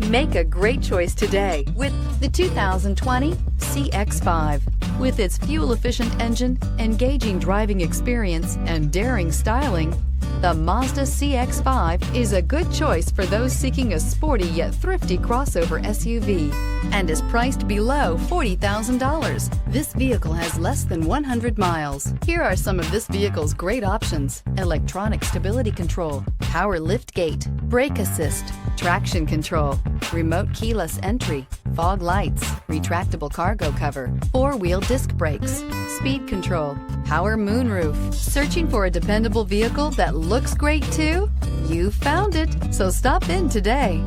Make a great choice today with the 2020 CX-5. With its fuel-efficient engine, engaging driving experience, and daring styling, the Mazda CX-5 is a good choice for those seeking a sporty yet thrifty crossover SUV and is priced below $40,000. This vehicle has less than 100 miles. Here are some of this vehicle's great options: electronic stability control, power liftgate, brake assist, traction control, remote keyless entry, fog lights, retractable cargo cover, four-wheel disc brakes, speed control, power moonroof. Searching for a dependable vehicle that looks great too? You found it, so stop in today.